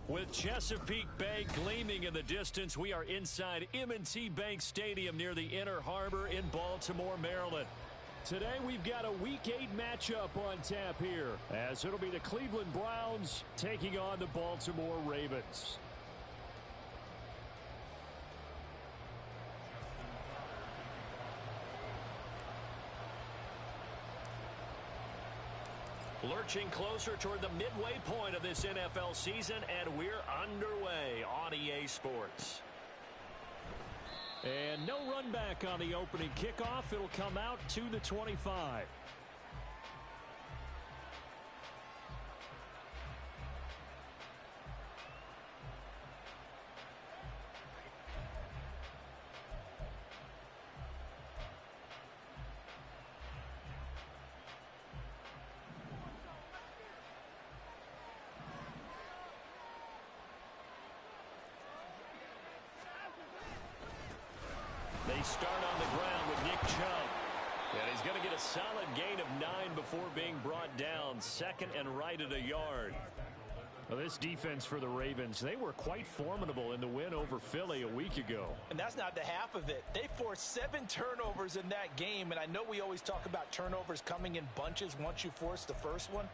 With Chesapeake Bay gleaming in the distance, we are inside M&T Bank Stadium near the Inner Harbor in Baltimore, Maryland. Today we've got a Week 8 matchup on tap here, as it'll be the Cleveland Browns taking on the Baltimore Ravens. Lurching closer toward the midway point of this NFL season, and we're underway on EA Sports. And no run back on the opening kickoff. It'll come out to the 25. They start on the ground with Nick Chubb. And he's going to get a solid gain of 9 before being brought down. Second and right at a yard. Well, this defense for the Ravens, they were quite formidable in the win over Philly a week ago. And that's not the half of it. They forced 7 turnovers in that game. And I know we always talk about turnovers coming in bunches once you force the first one.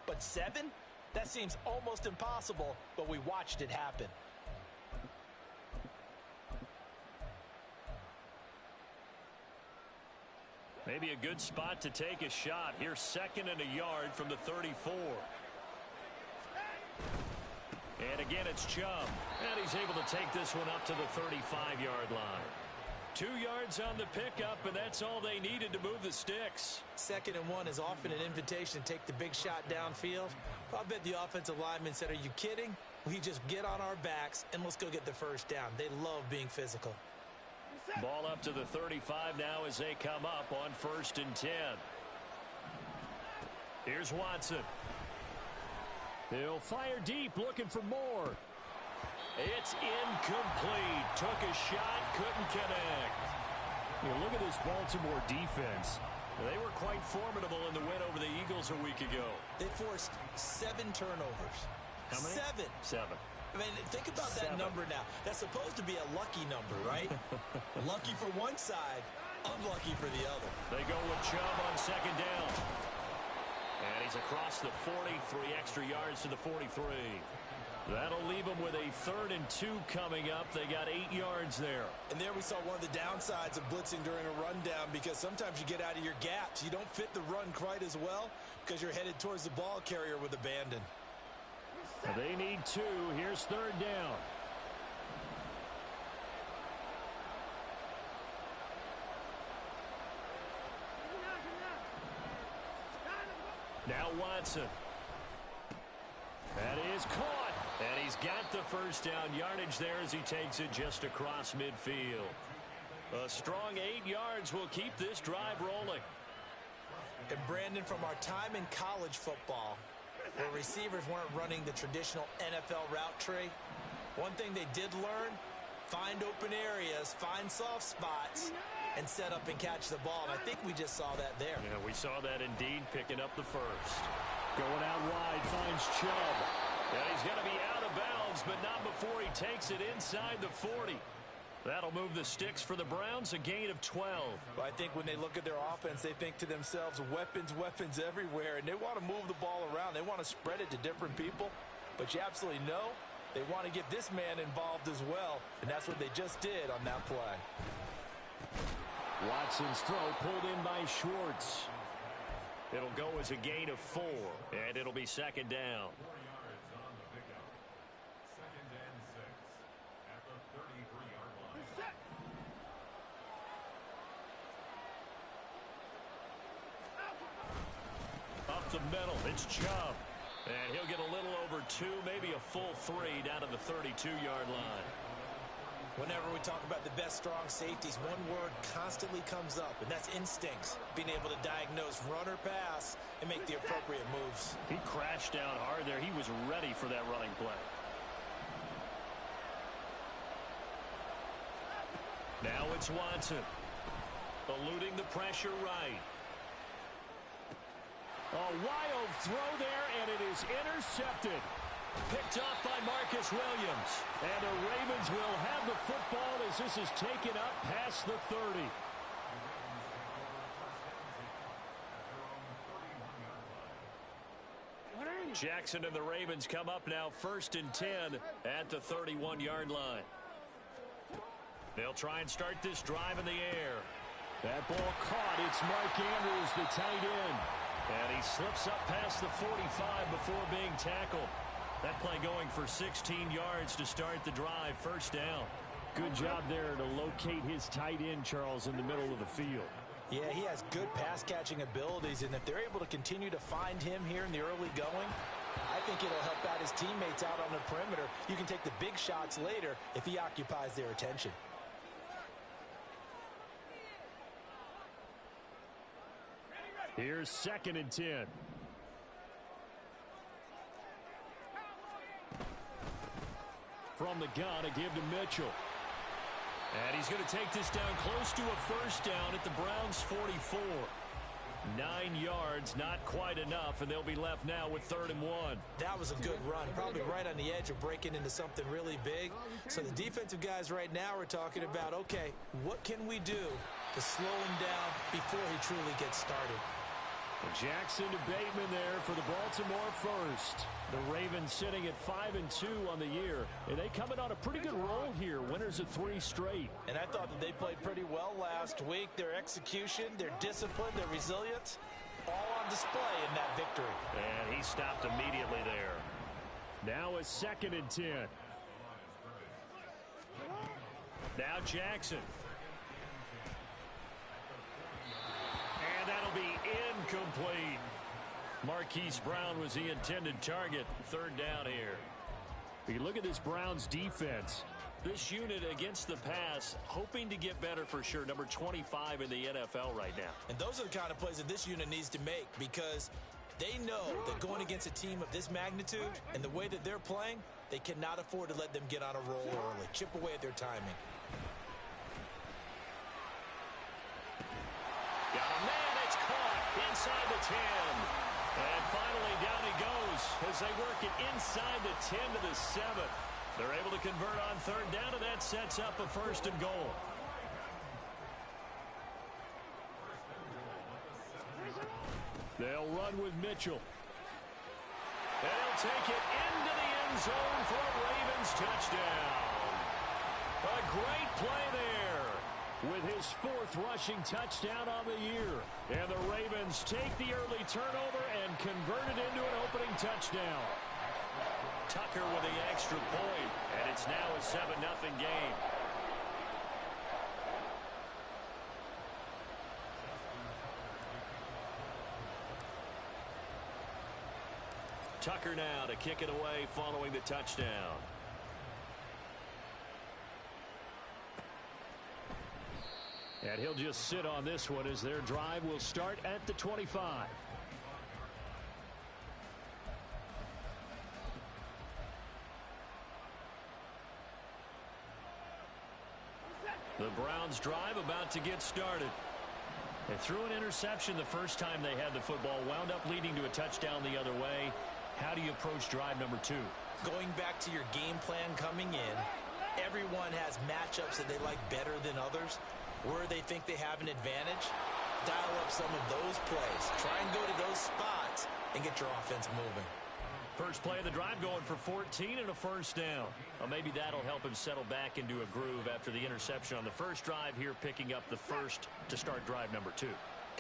But 7? That seems almost impossible, but we watched it happen. Maybe a good spot to take a shot. Here's second and a yard from the 34. And again, it's Chubb. And he's able to take this one up to the 35-yard line. 2 yards on the pickup, and that's all they needed to move the sticks. Second and 1 is often an invitation to take the big shot downfield. I bet the offensive lineman said, "Are you kidding? We just get on our backs and let's go get the first down." They love being physical. Ball up to the 35 now as they come up on 1st and 10. Here's Watson. He'll fire deep, looking for more. It's incomplete. Took a shot, couldn't connect. Look at this Baltimore defense. They were quite formidable in the win over the Eagles a week ago. They forced 7 turnovers. How many? 7. I mean, think about that number now. That's supposed to be a lucky number, right? Lucky for one side, unlucky for the other. They go with Chubb on second down. And he's across the 40, 3 extra yards to the 43. That'll leave them with a 3rd and 2 coming up. They got 8 yards there. And there we saw one of the downsides of blitzing during a rundown, because sometimes you get out of your gaps. You don't fit the run quite as well because you're headed towards the ball carrier with abandon. They need 2. Here's 3rd down. Now Watson. That is caught. And he's got the first down yardage there as he takes it just across midfield. A strong 8 yards will keep this drive rolling. And Brandon, from our time in college football, where receivers weren't running the traditional NFL route tree, one thing they did learn: find open areas, find soft spots, and set up and catch the ball. And I think we just saw that there. Yeah, we saw that indeed, picking up the first. Going out wide, finds Chubb. And he's going to be out of bounds, but not before he takes it inside the 40. That'll move the sticks for the Browns, a gain of 12. But I think when they look at their offense, they think to themselves, weapons, weapons everywhere, and they want to move the ball around. They want to spread it to different people. But you absolutely know they want to get this man involved as well, and that's what they just did on that play. Watson's throw pulled in by Schwartz. It'll go as a gain of 4, and it'll be second down. Up the middle, it's Chubb. And he'll get a little over 2, maybe a full 3 down to the 32-yard line. Whenever we talk about the best strong safeties, one word constantly comes up, and that's instincts. Being able to diagnose run or pass and make the appropriate moves. He crashed down hard there. He was ready for that running play. Now it's Watson. Eluding the pressure right. A wild throw there, and it is intercepted. Picked off by Marcus Williams. And the Ravens will have the football as this is taken up past the 30. Jackson and the Ravens come up now 1st and 10 at the 31-yard line. They'll try and start this drive in the air. That ball caught. It's Mark Andrews, the tight end. And he slips up past the 45 before being tackled. That play going for 16 yards to start the drive. 1st down. Good job there to locate his tight end, Charles, in the middle of the field. Yeah, he has good pass-catching abilities, and if they're able to continue to find him here in the early going, I think it'll help out his teammates out on the perimeter. You can take the big shots later if he occupies their attention. Here's 2nd and 10. From the gun, a give to Mitchell. And he's going to take this down close to a 1st down at the Browns' 44. 9 yards, not quite enough, and they'll be left now with 3rd and 1. That was a good run, probably right on the edge of breaking into something really big. So the defensive guys right now are talking about, okay, what can we do to slow him down before he truly gets started? Jackson to Bateman there for the Baltimore first. The Ravens sitting at 5-2 on the year, and they coming on a pretty good roll here. Winners of 3 straight. And I thought that they played pretty well last week. Their execution, their discipline, their resilience, all on display in that victory. And he stopped immediately there. Now a 2nd and 10. Now Jackson. And that'll be incomplete. Marquise Brown was the intended target. 3rd down here. You look at this Browns defense. This unit against the pass, hoping to get better for sure. Number 25 in the NFL right now. And those are the kind of plays that this unit needs to make, because they know that going against a team of this magnitude and the way that they're playing, they cannot afford to let them get on a roll early. Chip away at their timing. Got a man. It's caught inside the 10. And finally down he goes as they work it inside the 10 to the 7. They're able to convert on 3rd down, and that sets up a 1st and goal. They'll run with Mitchell. And he'll take it into the end zone for a Ravens touchdown. A great play there with his 4th rushing touchdown on the year. And the Ravens take the early turnover and convert it into an opening touchdown. Tucker with the extra point, and it's now a 7-0 game. Tucker now to kick it away following the touchdown. And he'll just sit on this one as their drive will start at the 25. The Browns drive about to get started. They threw an interception the first time they had the football, wound up leading to a touchdown the other way. How do you approach drive number 2? Going back to your game plan coming in, everyone has matchups that they like better than others. Where they think they have an advantage, dial up some of those plays. Try and go to those spots and get your offense moving. First play of the drive going for 14 and a 1st down. Well, maybe that'll help him settle back into a groove after the interception on the first drive here, picking up the 1st to start drive number 2.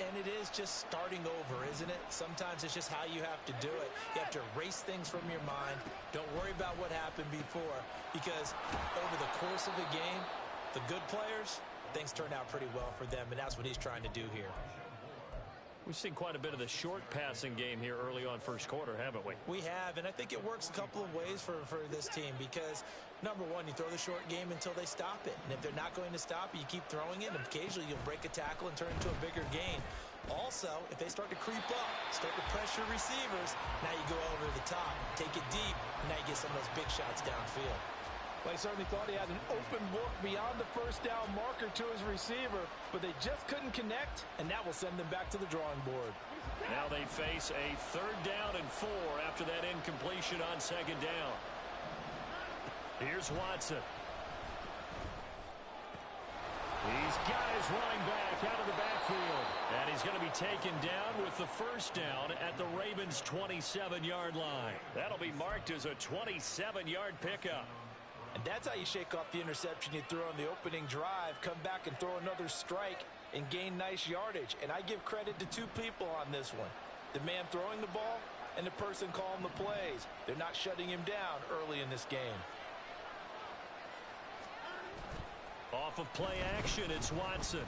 And it is just starting over, isn't it? Sometimes it's just how you have to do it. You have to erase things from your mind. Don't worry about what happened before, because over the course of a game, the good players, things turn out pretty well for them, and that's what he's trying to do here. We've seen quite a bit of the short passing game here early on 1st quarter, haven't we? We have, and I think it works a couple of ways for this team, because, number one, you throw the short game until they stop it. And if they're not going to stop it, you keep throwing it, and occasionally you'll break a tackle and turn it into a bigger gain. Also, if they start to creep up, start to pressure receivers, now you go over the top, take it deep, and now you get some of those big shots downfield. Well, he certainly thought he had an open look beyond the 1st down marker to his receiver, but they just couldn't connect, and that will send them back to the drawing board. Now they face a 3rd down and 4 after that incompletion on 2nd down. Here's Watson. He's got his running back out of the backfield. And he's going to be taken down with the 1st down at the Ravens' 27-yard line. That'll be marked as a 27-yard pickup. And that's how you shake off the interception you threw on the opening drive, come back and throw another strike and gain nice yardage. And I give credit to 2 people on this one. The man throwing the ball and the person calling the plays. They're not shutting him down early in this game. Off of play action, it's Watson.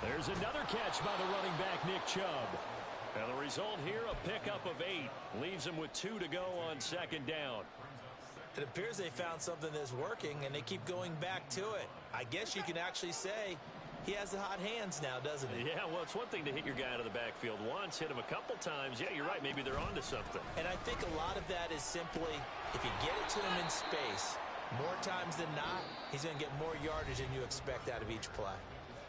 There's another catch by the running back, Nick Chubb. And the result here, a pickup of 8. Leaves him with 2 to go on 2nd down. It appears they found something that's working, and they keep going back to it. I guess you can actually say he has the hot hands now, doesn't he? Yeah, well, it's one thing to hit your guy out of the backfield once, hit him a couple times. Yeah, you're right. Maybe they're onto something. And I think a lot of that is simply if you get it to him in space, more times than not, he's going to get more yardage than you expect out of each play.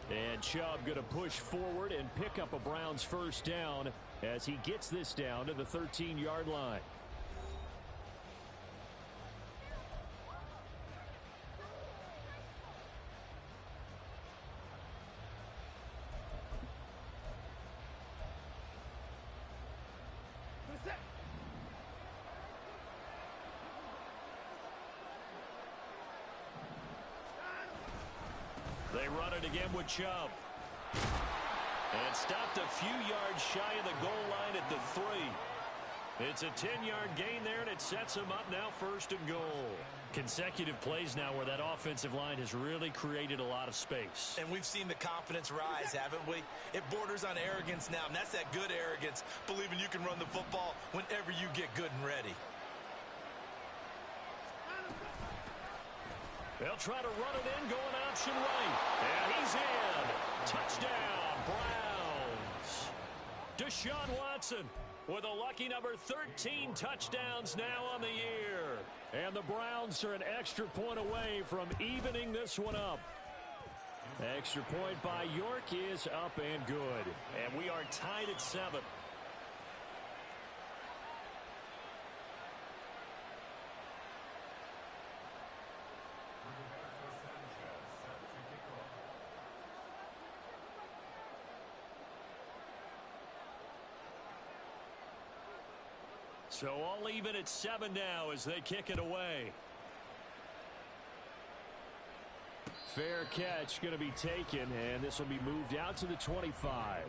And Chubb going to push forward and pick up a Browns 1st down as he gets this down to the 13-yard line. They run it again with Chubb. And stopped a few yards shy of the goal line at the 3. It's a 10-yard gain there, and it sets him up now 1st and goal. Consecutive plays now where that offensive line has really created a lot of space. And we've seen the confidence rise, haven't we? It borders on arrogance now, and that's that good arrogance, believing you can run the football whenever you get good and ready. They'll try to run it in, going option right. And he's in. Touchdown, Browns. Deshaun Watson with a lucky number 13 touchdowns now on the year. And the Browns are an extra point away from evening this one up. Extra point by York is up and good. And we are tied at 7. So all even at 7 now as they kick it away. Fair catch going to be taken, and this will be moved out to the 25.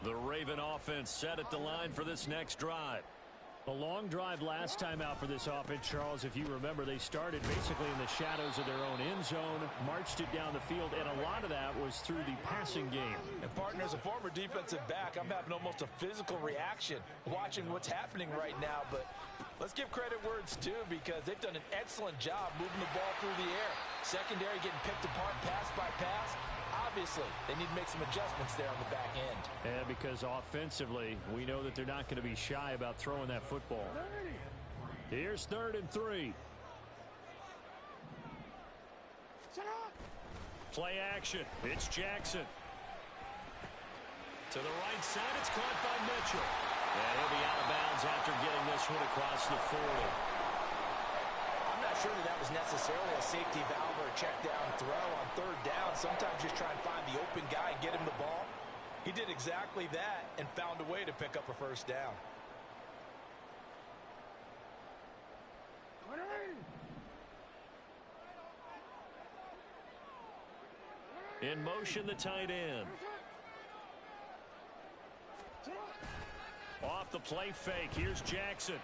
The Raven offense set at the line for this next drive. A long drive last time out for this offense, Charles. If you remember, they started basically in the shadows of their own end zone, marched it down the field, and a lot of that was through the passing game. And, partner, as a former defensive back, I'm having almost a physical reaction watching what's happening right now. But let's give credit where it's due, because they've done an excellent job moving the ball through the air. Secondary getting picked apart pass by pass. Obviously, they need to make some adjustments there on the back end. And because offensively, we know that they're not going to be shy about throwing that football. Here's 3rd and 3. Play action. It's Jackson. To the right side, it's caught by Mitchell. And he'll be out of bounds after getting this one across the 40. I'm not sure that was necessarily a safety valve or a check down throw on 3rd down. Sometimes just try and find the open guy and get him the ball. He did exactly that and found a way to pick up a 1st down. In motion, the tight end. Off the play fake. Here's Jackson.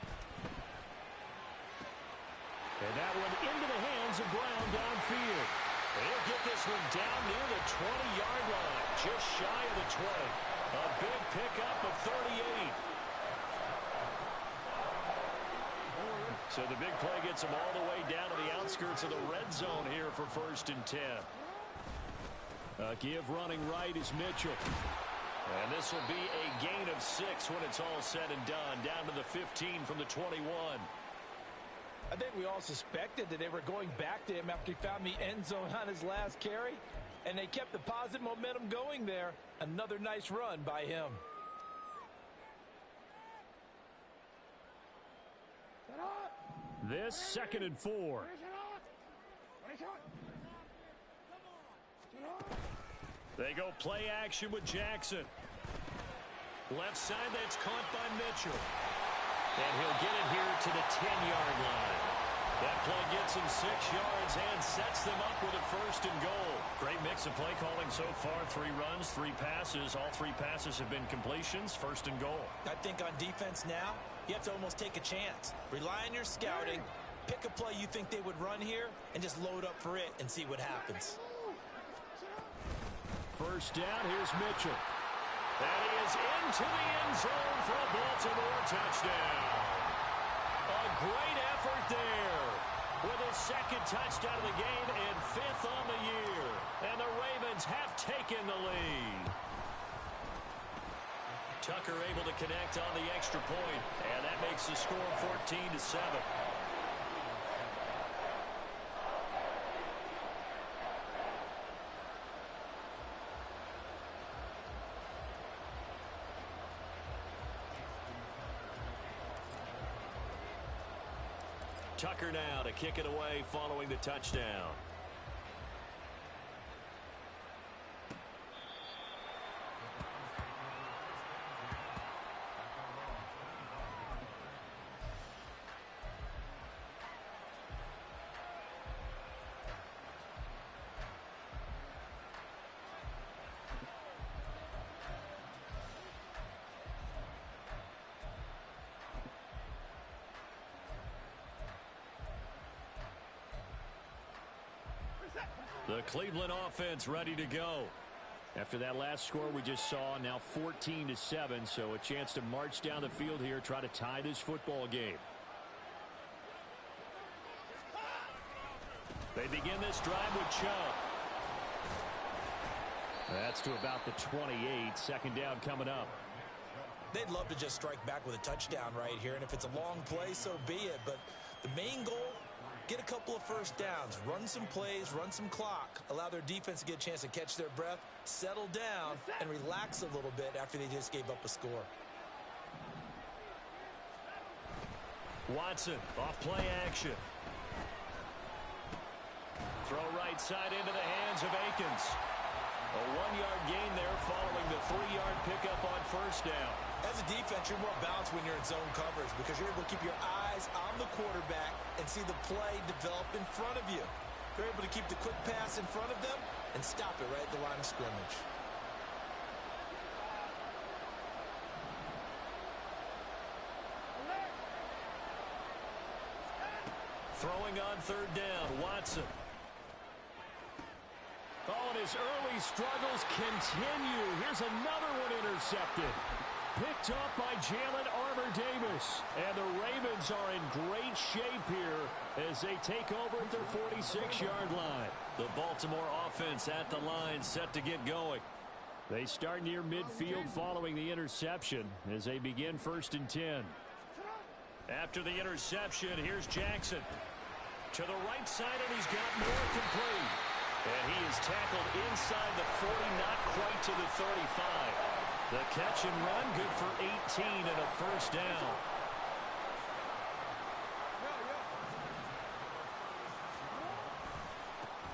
And that one into the hands of Brown downfield. He'll get this one down near the 20-yard line, just shy of the 20. A big pickup of 38. So the big play gets him all the way down to the outskirts of the red zone here for 1st and 10. Give running right is Mitchell. And this will be a gain of 6 when it's all said and done. Down to the 15 from the 21. I think we all suspected that they were going back to him after he found the end zone on his last carry. And they kept the positive momentum going there. Another nice run by him. This 2nd and 4. They go play action with Jackson. Left side, that's caught by Mitchell. And he'll get it here to the 10-yard line. That play gets him 6 yards and sets them up with a 1st and goal. Great mix of play calling so far. 3 runs, 3 passes. All 3 passes have been completions. 1st and goal. I think on defense now, you have to almost take a chance. Rely on your scouting. Pick a play you think they would run here and just load up for it and see what happens. 1st down, here's Mitchell. And he is into the end zone for a Baltimore touchdown. A great effort there with his 2nd touchdown of the game and 5th on the year. And the Ravens have taken the lead. Tucker able to connect on the extra point, and that makes the score 14-7. Tucker now to kick it away following the touchdown. The Cleveland offense ready to go. After that last score we just saw, now 14-7, so a chance to march down the field here, try to tie this football game. They begin this drive with Chubb. That's to about the 28. 2nd down coming up. They'd love to just strike back with a touchdown right here, and if it's a long play, so be it. But the main goal, get a couple of 1st downs, run some plays, run some clock, allow their defense to get a chance to catch their breath, settle down, and relax a little bit after they just gave up a score. Watson off play action. Throw right side into the hands of Akins. A 1-yard gain there following the 3-yard pickup on 1st down. As a defense, you're more balanced when you're in zone coverage because you're able to keep your eyes on the quarterback and see the play develop in front of you. You're able to keep the quick pass in front of them and stop it right at the line of scrimmage. Throwing on 3rd down, Watson. Oh, and his early struggles continue. Here's another one intercepted. Picked up by Jalen Armour-Davis. And the Ravens are in great shape here as they take over at their 46-yard line. The Baltimore offense at the line set to get going. They start near midfield following the interception as they begin 1st and 10. After the interception, here's Jackson. To the right side, and he's got more complete. And he is tackled inside the 40, not quite to the 35. The catch and run, good for 18 and a 1st down.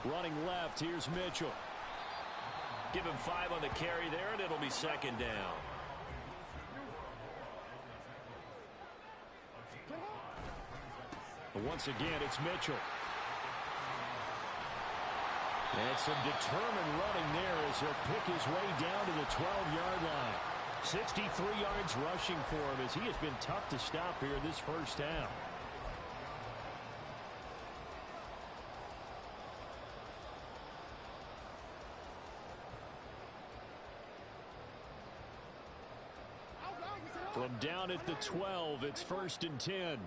Running left, here's Mitchell. Give him 5 on the carry there, and it'll be 2nd down. But once again, it's Mitchell. And some determined running there as he'll pick his way down to the 12-yard line. 63 yards rushing for him as he has been tough to stop here this 1st half. From down at the 12, it's 1st and 10.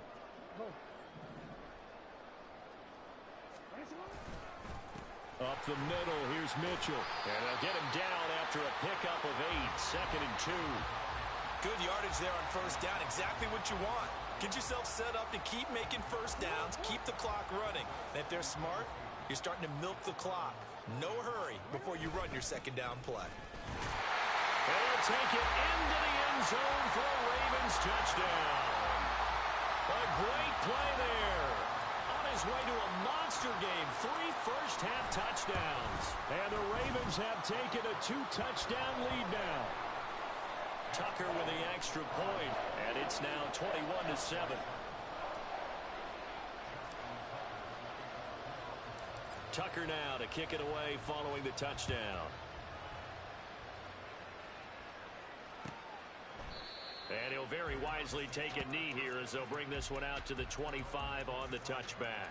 A up the middle. Here's Mitchell. And they'll get him down after a pickup of 8. 2nd and 2. Good yardage there on first down. Exactly what you want. Get yourself set up to keep making first downs, keep the clock running. And if they're smart, you're starting to milk the clock. No hurry before you run your second down play. They'll take it into the end zone for a Ravens touchdown. A great play there. On his way to a monster game. 3 first-half touchdowns. And the Ravens have taken a 2-touchdown lead now. Tucker with the extra point, and it's now 21-7. Tucker now to kick it away following the touchdown. And he'll very wisely take a knee here as they'll bring this one out to the 25 on the touchback.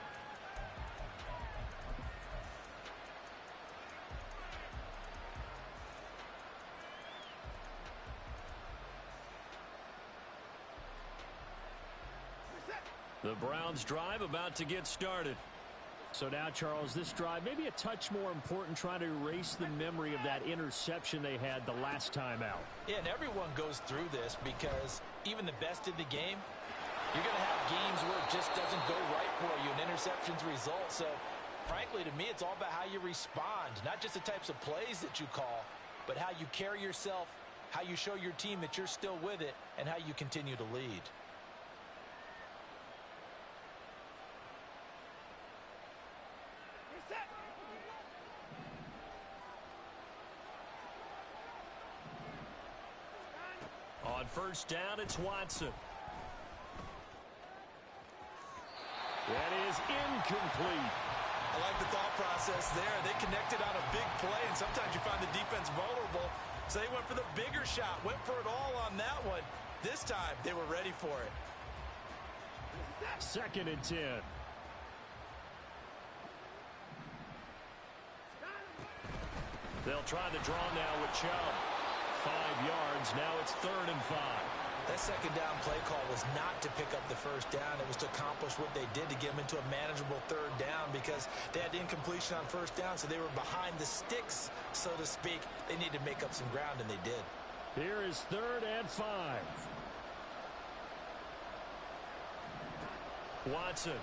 The Browns drive about to get started. So now, Charles, this drive may be a touch more important, trying to erase the memory of that interception they had the last time out. Yeah, and everyone goes through this because even the best in the game, you're going to have games where it just doesn't go right for you, and interceptions result. So, frankly, to me, it's all about how you respond, not just the types of plays that you call, but how you carry yourself, how you show your team that you're still with it, and how you continue to lead. On first down, it's Watson. That is incomplete. I like the thought process there. They connected on a big play, and sometimes you find the defense vulnerable. So they went for the bigger shot, went for it all on that one. This time, they were ready for it. 2nd and 10. They'll try the draw now with Chubb. 5 yards. Now it's 3rd and 5. That second down play call was not to pick up the first down. It was to accomplish what they did to get them into a manageable 3rd down because they had incompletion on first down, so they were behind the sticks, so to speak. They needed to make up some ground, and they did. Here is 3rd and 5. Watson.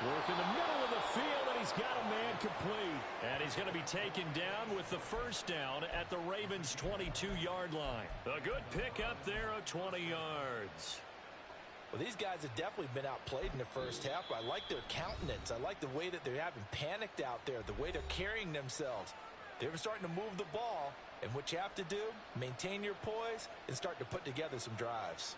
Work in the middle of the field, and he's got a man complete. And he's going to be taken down with the first down at the Ravens' 22-yard line. A good pickup there of 20 yards. Well, these guys have definitely been outplayed in the first half. I like their countenance. I like the way that they're having panicked out there, the way they're carrying themselves. They're starting to move the ball, and what you have to do, maintain your poise and start to put together some drives.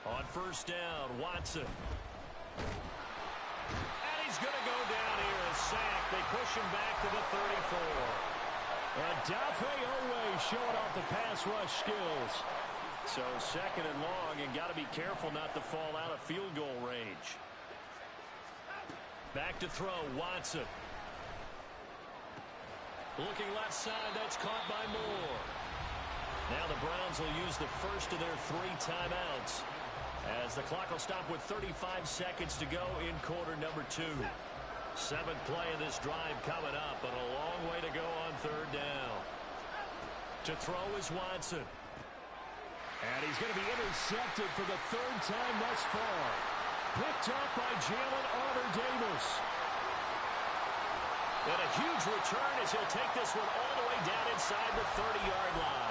On first down, Watson. And he's going to go down here, a sack. They push him back to the 34. Dafe Owe showing off the pass rush skills. So 2nd and long, and got to be careful not to fall out of field goal range. Back to throw, Watson. Looking left side, that's caught by Moore. Now the Browns will use the first of their 3 timeouts, as the clock will stop with 35 seconds to go in quarter number 2. 7th play of this drive coming up, but a long way to go on 3rd down. To throw is Watson. And he's going to be intercepted for the 3rd time thus far. Picked up by Jalen Armour-Davis. And a huge return as he'll take this one all the way down inside the 30-yard line.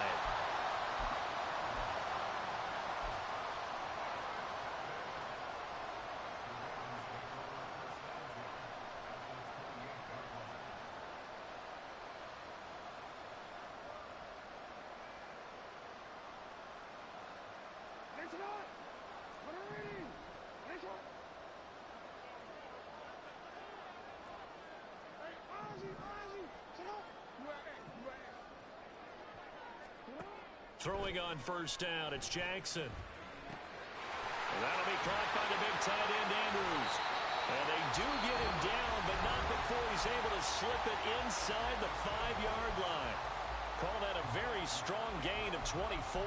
Throwing on first down, it's Jackson. And that'll be caught by the big tight end, Andrews. And they do get him down, but not before he's able to slip it inside the 5-yard line. Call that a very strong gain of 24.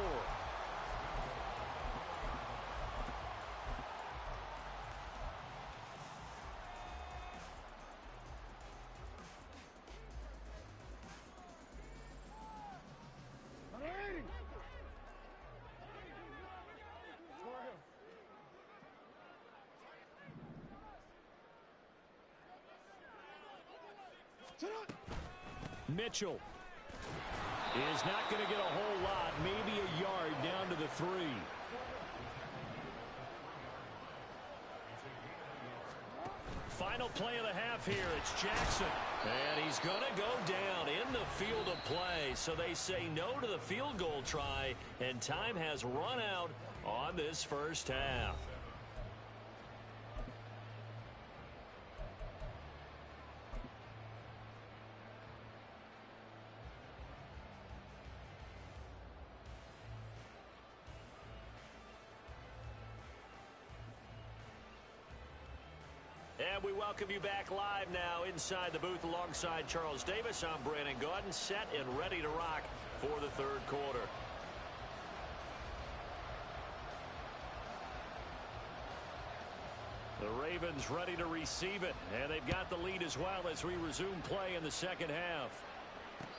Mitchell is not going to get a whole lot, maybe a yard down to the 3. Final play of the half here. It's Jackson. And he's going to go down in the field of play. So they say no to the field goal try, and time has run out on this first half. And we welcome you back live now inside the booth alongside Charles Davis. I'm Brandon Gaudin, set and ready to rock for the third quarter. The Ravens ready to receive it, and they've got the lead as well as we resume play in the second half.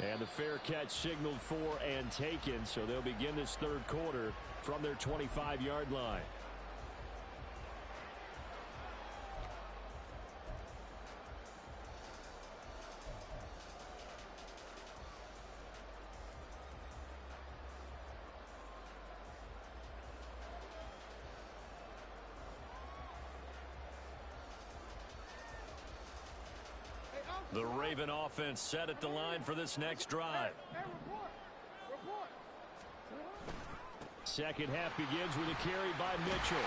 And the fair catch signaled for and taken, so they'll begin this third quarter from their 25-yard line. The Raven offense set at the line for this next drive. Second half begins with a carry by Mitchell.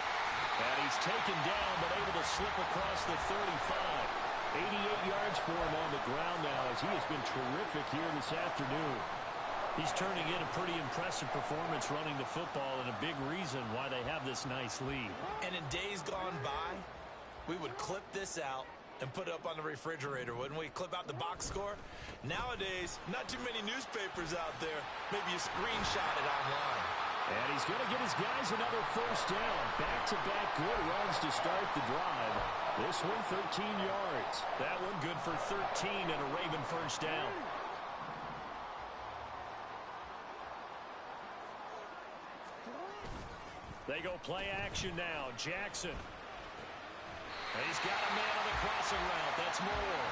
And he's taken down but able to slip across the 35. 88 yards for him on the ground now as he has been terrific here this afternoon. He's turning in a pretty impressive performance running the football and a big reason why they have this nice lead. And in days gone by, we would clip this out and put it up on the refrigerator, wouldn't we? Clip out the box score. Nowadays, not too many newspapers out there. Maybe you screenshot it online. And he's going to get his guys another first down. Back-to-back good runs to start the drive. This one 13 yards. That one good for 13 and a Raven first down. They go play action now. Jackson. And he's got a man on the crossing route. That's Moore.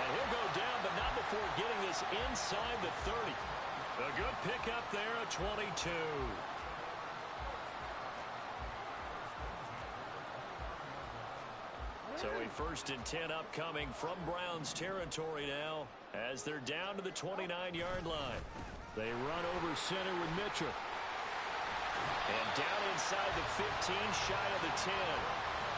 And he'll go down, but not before getting this inside the 30. A good pickup there, a 22. So a 1st and 10 upcoming from Browns territory now as they're down to the 29-yard line. They run over center with Mitchell. And down inside the 15, shy of the 10.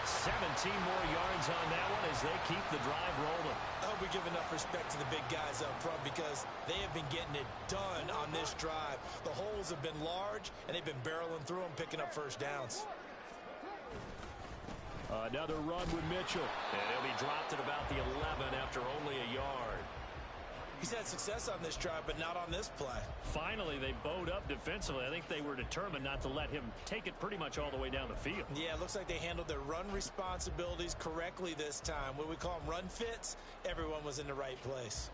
17 more yards on that one as they keep the drive rolling. I hope we give enough respect to the big guys up front because they have been getting it done on this drive. The holes have been large, and they've been barreling through them, picking up first downs. Another run with Mitchell. And he'll be dropped at about the 11 after only a yard. He's had success on this drive, but not on this play. Finally, they bowed up defensively. I think they were determined not to let him take it pretty much all the way down the field. Yeah, it looks like they handled their run responsibilities correctly this time. When we call them run fits, everyone was in the right place.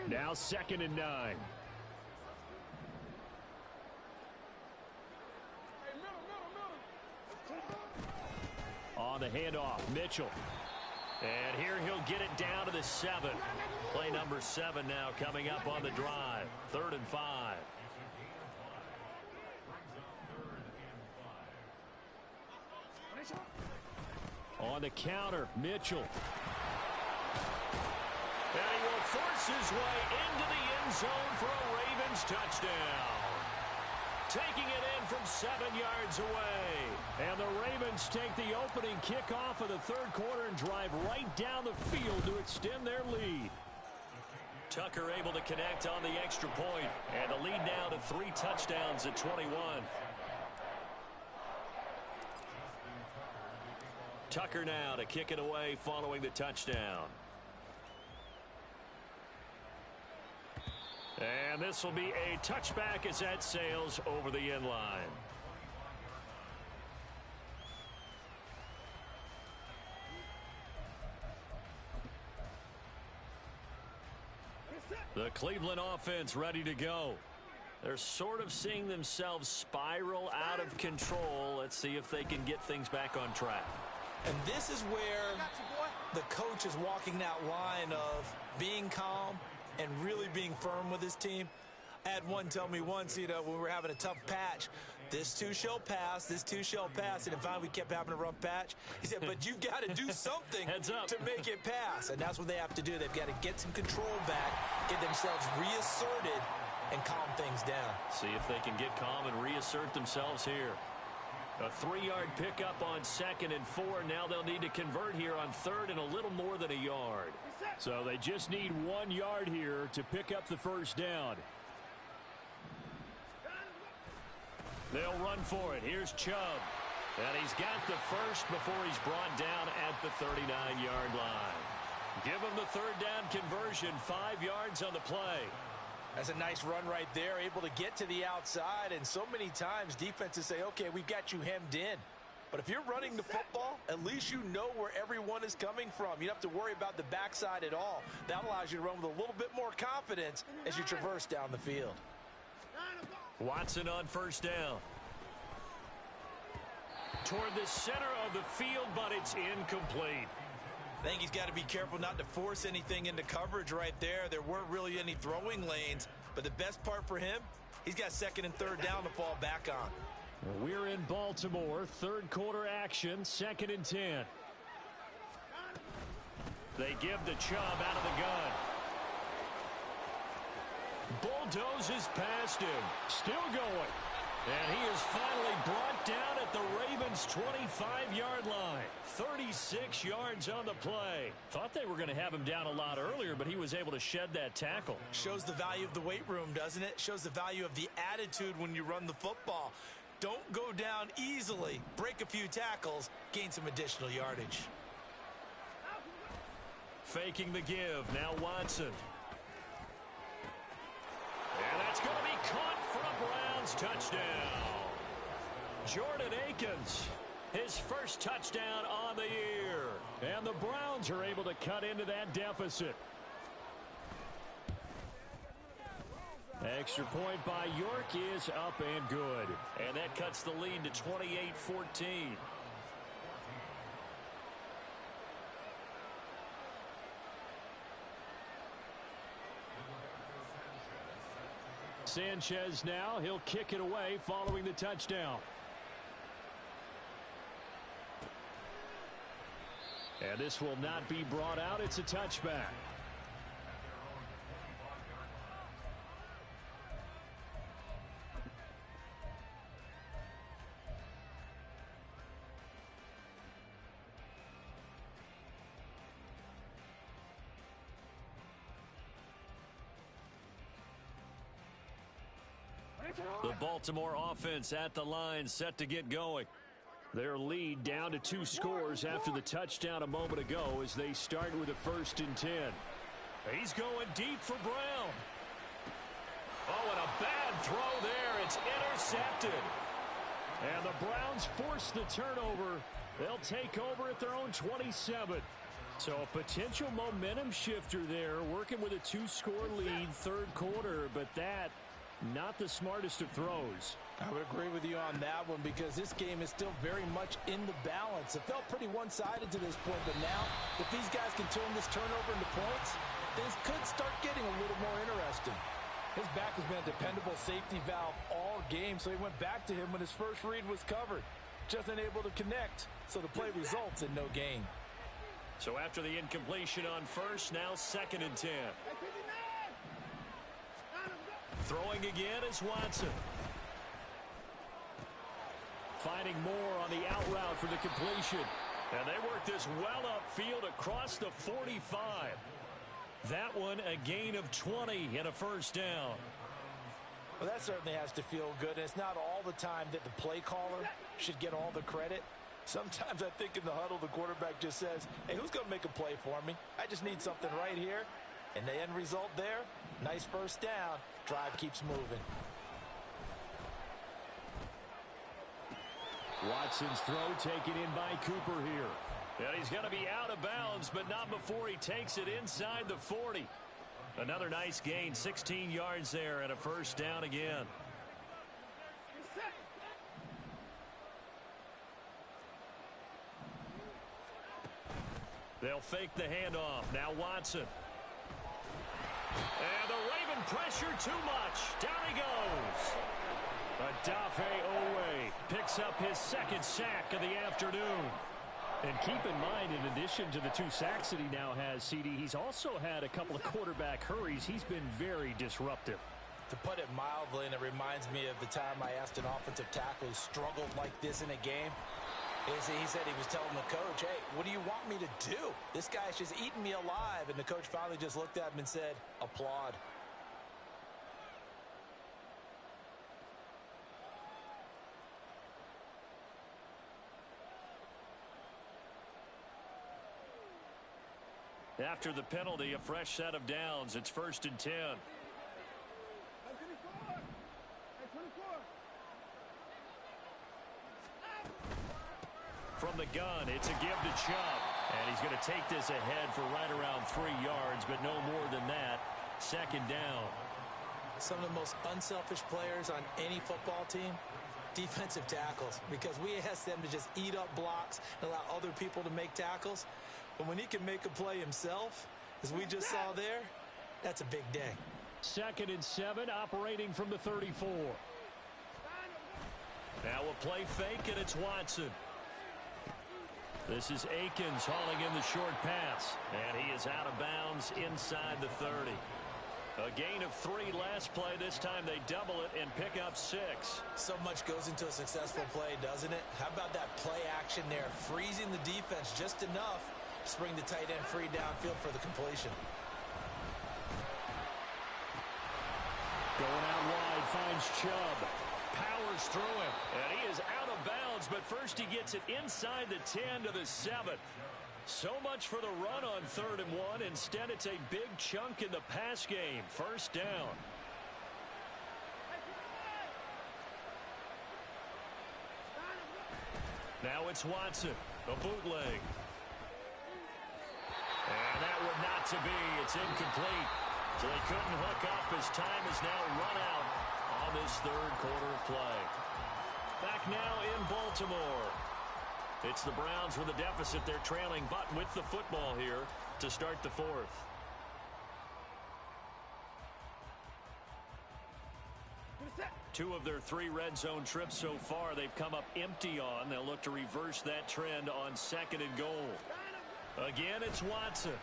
Now 2nd and 9. On the handoff, Mitchell. And here he'll get it down to the 7. Play number 7 now coming up on the drive. 3rd and 5. On the counter, Mitchell. And he will force his way into the end zone for a Ravens touchdown. Taking it in from 7 yards away. And the Ravens take the opening kickoff of the third quarter and drive right down the field to extend their lead. Tucker able to connect on the extra point. And the lead now to 3 touchdowns at 21. Tucker now to kick it away following the touchdown. And this will be a touchback as that sails over the end line. The Cleveland offense ready to go. They're sort of seeing themselves spiral out of control. Let's see if they can get things back on track. And this is where the coach is walking that line of being calm and really being firm with his team. I had one tell me once, when we were having a tough patch, this too shall pass, this too shall pass. And then finally we kept having a rough patch. He said, but you've got to do something to make it pass. And that's what they have to do. They've got to get some control back, get themselves reasserted, and calm things down. See if they can get calm and reassert themselves here. A 3-yard pickup on 2nd and 4. Now they'll need to convert here on 3rd and a little more than a yard. So they just need 1 yard here to pick up the first down. They'll run for it. Here's Chubb. And he's got the first before he's brought down at the 39-yard line. Give him the 3rd down conversion, 5 yards on the play. That's a nice run right there, able to get to the outside. And so many times defenses say, okay, we've got you hemmed in. But if you're running the football, at least you know where everyone is coming from. You don't have to worry about the backside at all. That allows you to run with a little bit more confidence as you traverse down the field. Watson on 1st down. Toward the center of the field, but it's incomplete. I think he's got to be careful not to force anything into coverage right there. There weren't really any throwing lanes, but the best part for him, he's got 2nd and 3rd down to fall back on. We're in Baltimore, 3rd quarter action, 2nd and 10. They give the Chubb out of the gun. Bulldozes past him. Still going. And he is finally brought down at the Ravens' 25-yard line. 36 yards on the play. Thought they were going to have him down a lot earlier, but he was able to shed that tackle. Shows the value of the weight room, doesn't it? Shows the value of the attitude when you run the football. Don't go down easily. Break a few tackles. Gain some additional yardage. Faking the give. Now Watson. And that's going to be caught for a Browns touchdown. Jordan Akins, his first touchdown on the year. And the Browns are able to cut into that deficit. Extra point by York is up and good. And that cuts the lead to 28-14. Sanchez now, he'll kick it away following the touchdown. And this will not be brought out. It's a touchback. The Baltimore offense at the line, set to get going. Their lead down to 2 scores after the touchdown a moment ago as they start with a 1st and 10. He's going deep for Brown. Oh, and a bad throw there. It's intercepted. And the Browns force the turnover. They'll take over at their own 27. So a potential momentum shifter there, working with a 2-score lead, 3rd quarter, but that not the smartest of throws. I would agree with you on that one because this game is still very much in the balance. It felt pretty one-sided to this point, but now if these guys can turn this turnover into points, things could start getting a little more interesting. His back has been a dependable safety valve all game, so he went back to him when his first read was covered. Just unable to connect, so the play results in no gain. So after the incompletion on 1st, now 2nd and 10. Throwing again is Watson. Finding more on the out route for the completion. And they work this well upfield across the 45. That one a gain of 20 and a first down. Well, that certainly has to feel good. And it's not all the time that the play caller should get all the credit. Sometimes I think in the huddle, the quarterback just says, hey, who's going to make a play for me? I just need something right here. And the end result there, nice first down. Drive keeps moving. Watson's throw taken in by Cooper here. And he's going to be out of bounds, but not before he takes it inside the 40. Another nice gain, 16 yards there and a first down again. They'll fake the handoff. Now Watson. And the Raven pressure too much. Down he goes. Adafe Owe picks up his second sack of the afternoon. And keep in mind, in addition to the 2 sacks that he now has, CD, he's also had a couple of quarterback hurries. He's been very disruptive. To put it mildly, and it reminds me of the time I asked an offensive tackle who struggled like this in a game. He said he was telling the coach, hey, what do you want me to do? This guy's just eating me alive. And the coach finally just looked at him and said, applaud. After the penalty, a fresh set of downs. It's 1st and 10. From the gun, it's a give to Chubb. And he's going to take this ahead for right around 3 yards, but no more than that. 2nd down. Some of the most unselfish players on any football team, defensive tackles, because we ask them to just eat up blocks and allow other people to make tackles. But when he can make a play himself, as we just saw there, that's a big day. 2nd and 7, operating from the 34. Now a play fake, and it's Watson. This is Akins hauling in the short pass, and he is out of bounds inside the 30. A gain of 3 last play. This time they double it and pick up 6. So much goes into a successful play, doesn't it? How about that play action there, freezing the defense just enough to bring the tight end free downfield for the completion. Going out wide, finds Chubb. Powers through it, and he is out of bounds, but first he gets it inside the 10 to the 7. So much for the run on 3rd and 1. Instead, it's a big chunk in the pass game. 1st down. Now it's Watson, a bootleg. And that would not to be. It's incomplete. So they couldn't hook up as time is now run out on this 3rd quarter of play. Back now in Baltimore. It's the Browns with a deficit. They're trailing, but with the football here to start the 4th. Two of their 3 red zone trips so far, they've come up empty on. They'll look to reverse that trend on 2nd and goal. Again, it's Watson.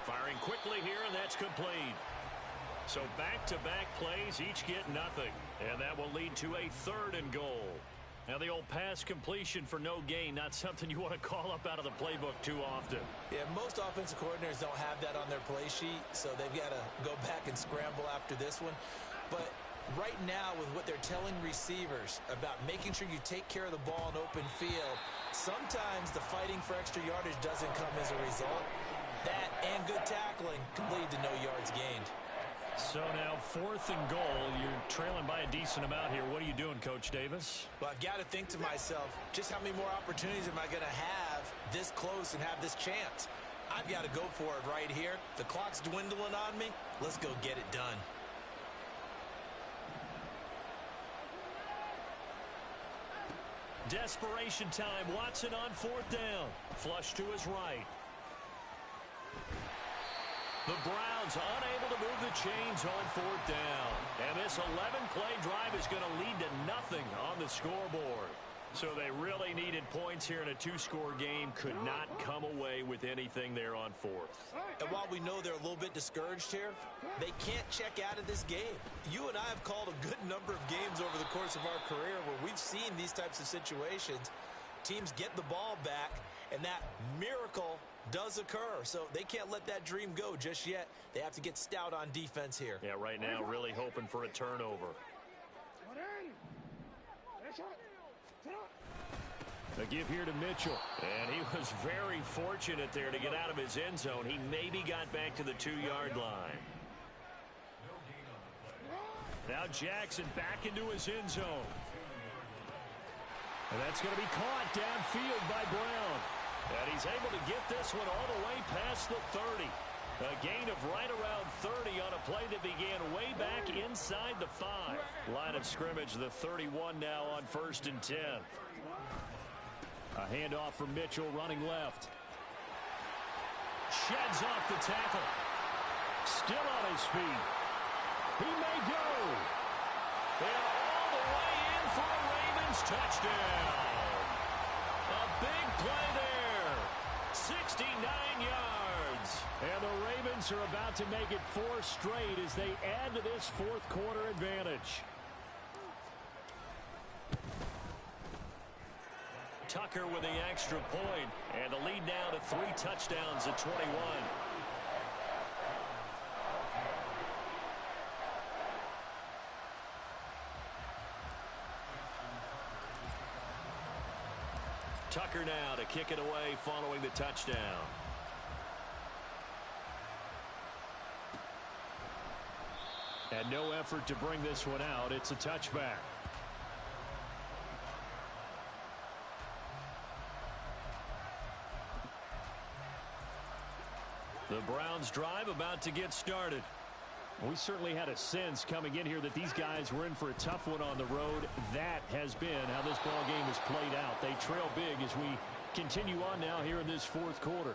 Firing quickly here, and that's complete. So back-to-back plays, each get nothing. And that will lead to a 3rd and goal. Now the old pass completion for no gain, not something you want to call up out of the playbook too often. Yeah, most offensive coordinators don't have that on their play sheet, so they've got to go back and scramble after this one. But right now, with what they're telling receivers about making sure you take care of the ball in open field, sometimes the fighting for extra yardage doesn't come as a result. That and good tackling can lead to no yards gained. So now 4th and goal. You're trailing by a decent amount here. What are you doing, Coach Davis? Well, I've got to think to myself, just how many more opportunities am I going to have this close and have this chance? I've got to go for it right here. The clock's dwindling on me. Let's go get it done. Desperation time. Watson on 4th down. Flush to his right. The Browns unable to move the chains on 4th down. And this 11-play drive is going to lead to nothing on the scoreboard. So they really needed points here in a 2-score game. Could not come away with anything there on 4th. And while we know they're a little bit discouraged here, they can't check out of this game. You and I have called a good number of games over the course of our career where we've seen these types of situations. Teams get the ball back, and that miracle does occur, so they can't let that dream go just yet. They have to get stout on defense here. Yeah, right now really hoping for a turnover. A give here to Mitchell. And he was very fortunate there to get out of his end zone. He maybe got back to the 2-yard line. Now Jackson back into his end zone. And that's going to be caught downfield by Brown. And he's able to get this one all the way past the 30. A gain of right around 30 on a play that began way back inside the 5. Line of scrimmage, the 31 now on 1st and 10. A handoff from Mitchell running left. Sheds off the tackle. Still on his feet. He may go. And all the way in for a Ravens touchdown. A big play there. 69 yards. And the Ravens are about to make it 4 straight as they add to this fourth quarter advantage. Tucker with the extra point, and the lead now to 3 touchdowns at 21. Tucker now to kick it away following the touchdown. And no effort to bring this one out. It's a touchback. The Browns drive about to get started. We certainly had a sense coming in here that these guys were in for a tough one on the road. That has been how this ball game has played out. They trail big as we continue on now here in this fourth quarter.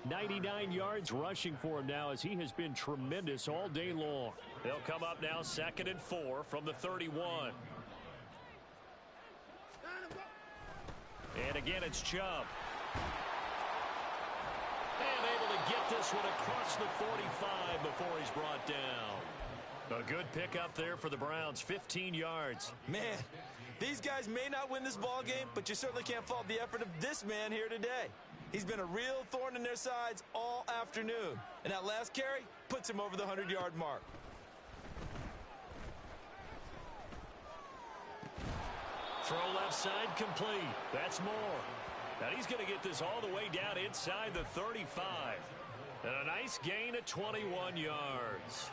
99 yards rushing for him now as he has been tremendous all day long. They'll come up now 2nd and 4 from the 31. And again, it's Chubb. And able to get this one across the 45 before he's brought down. A good pickup there for the Browns, 15 yards. Man, these guys may not win this ball game, but you certainly can't fault the effort of this man here today. He's been a real thorn in their sides all afternoon. And that last carry puts him over the 100-yard mark. Throw left side complete. That's Moore. Now he's going to get this all the way down inside the 35. And a nice gain of 21 yards.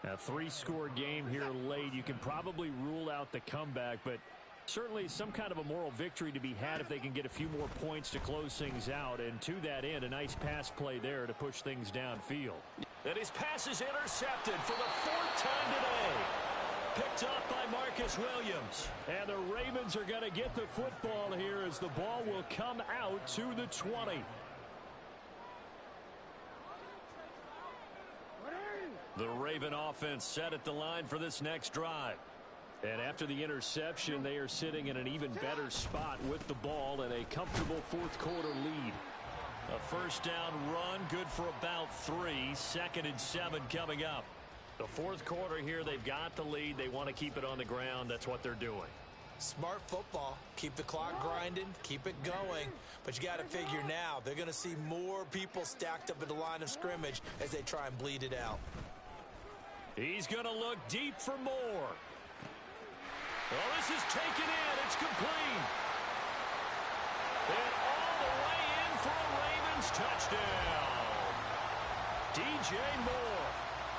A 3-score game here late. You can probably rule out the comeback, but certainly some kind of a moral victory to be had if they can get a few more points to close things out. And to that end, a nice pass play there to push things downfield. And his pass is intercepted for the 4th time today. Picked off by Marcus Williams. And the Ravens are going to get the football here as the ball will come out to the 20. The Raven offense set at the line for this next drive. And after the interception, they are sitting in an even better spot with the ball and a comfortable fourth quarter lead. A 1st down run, good for about 3. 2nd and 7 coming up. The fourth quarter here, they've got the lead. They want to keep it on the ground. That's what they're doing. Smart football. Keep the clock grinding. Keep it going. But you got to figure now, they're going to see more people stacked up at the line of scrimmage as they try and bleed it out. He's going to look deep for more. Well, this is taken in. It's complete. And all the way in for a Ravens touchdown. DJ Moore,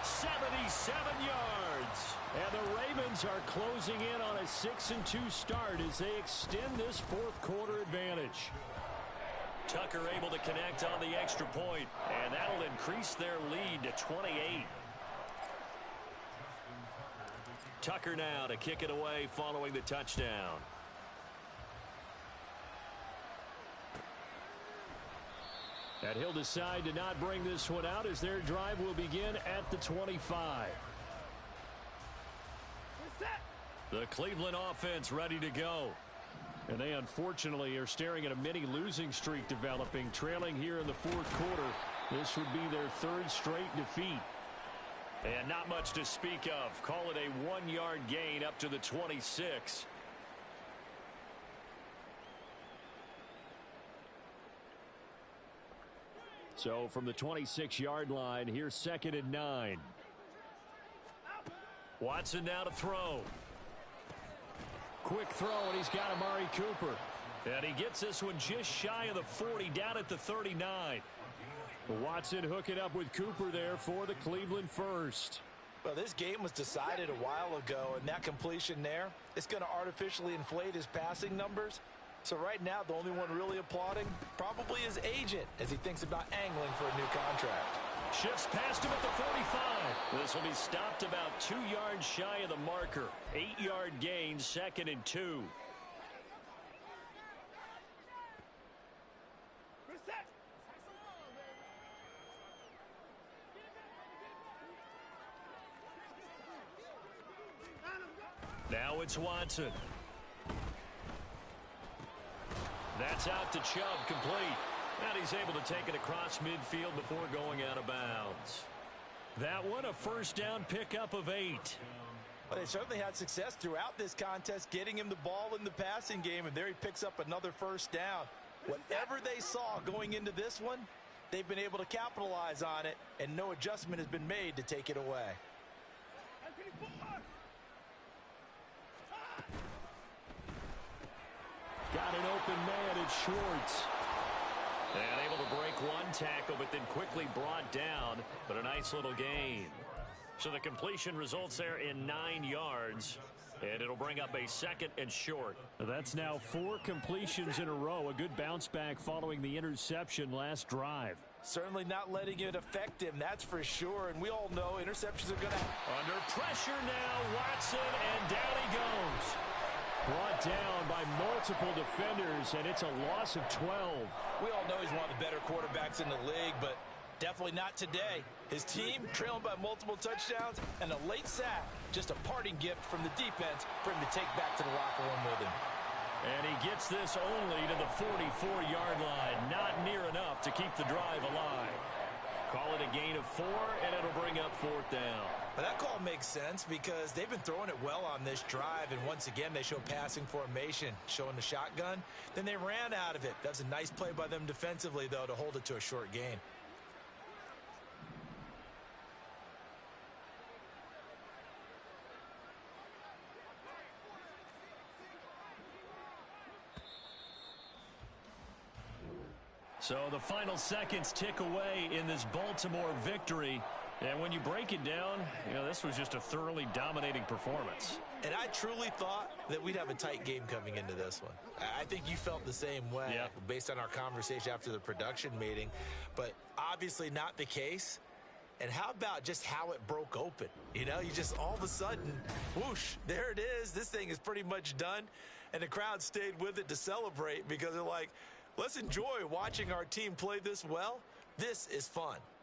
77 yards. And the Ravens are closing in on a 6-2 start as they extend this fourth quarter advantage. Tucker able to connect on the extra point, and that'll increase their lead to 28. Tucker now to kick it away following the touchdown. And he'll decide to not bring this one out as their drive will begin at the 25. The Cleveland offense ready to go. And they unfortunately are staring at a mini losing streak developing, trailing here in the fourth quarter. This would be their 3rd straight defeat. And not much to speak of. Call it a 1-yard gain up to the 26. So from the 26-yard line, here's 2nd and 9. Watson now to throw. Quick throw, and he's got Amari Cooper. And he gets this one just shy of the 40, down at the 39. Watson hooking up with Cooper there for the Cleveland first. Well, this game was decided a while ago, and that completion there, it's going to artificially inflate his passing numbers. So right now, the only one really applauding probably his agent as he thinks about angling for a new contract. Shifts past him at the 45. This will be stopped about 2 yards shy of the marker. 8-yard gain, 2nd and 2. Now it's Watson. That's out to Chubb, complete. And he's able to take it across midfield before going out of bounds. That one, a first down pickup of 8. Well, they certainly had success throughout this contest, getting him the ball in the passing game, and there he picks up another first down. Whatever they saw going into this one, they've been able to capitalize on it, and no adjustment has been made to take it away. Got an open man, it's Schwartz. And able to break one tackle, but then quickly brought down. But a nice little gain. So the completion results there in 9 yards. And it'll bring up a 2nd and short. That's now 4 completions in a row. A good bounce back following the interception last drive. Certainly not letting it affect him, that's for sure. And we all know interceptions are going to... Under pressure now, Watson, and down he goes. Brought down by multiple defenders, and it's a loss of 12. We all know he's one of the better quarterbacks in the league, but definitely not today. His team trailing by multiple touchdowns, and a late sack, just a parting gift from the defense for him to take back to the locker room with him. And he gets this only to the 44-yard line. Not near enough to keep the drive alive. Call it a gain of 4, and it'll bring up 4th down. But that call makes sense because they've been throwing it well on this drive, and once again they show passing formation, showing the shotgun. Then they ran out of it. That's a nice play by them defensively, though, to hold it to a short gain. So the final seconds tick away in this Baltimore victory. And when you break it down, this was just a thoroughly dominating performance. And I truly thought that we'd have a tight game coming into this one. I think you felt the same way based on our conversation after the production meeting. But obviously not the case. And how about just how it broke open? You just all of a sudden, whoosh, there it is. This thing is pretty much done. And the crowd stayed with it to celebrate because they're like, let's enjoy watching our team play this well. This is fun.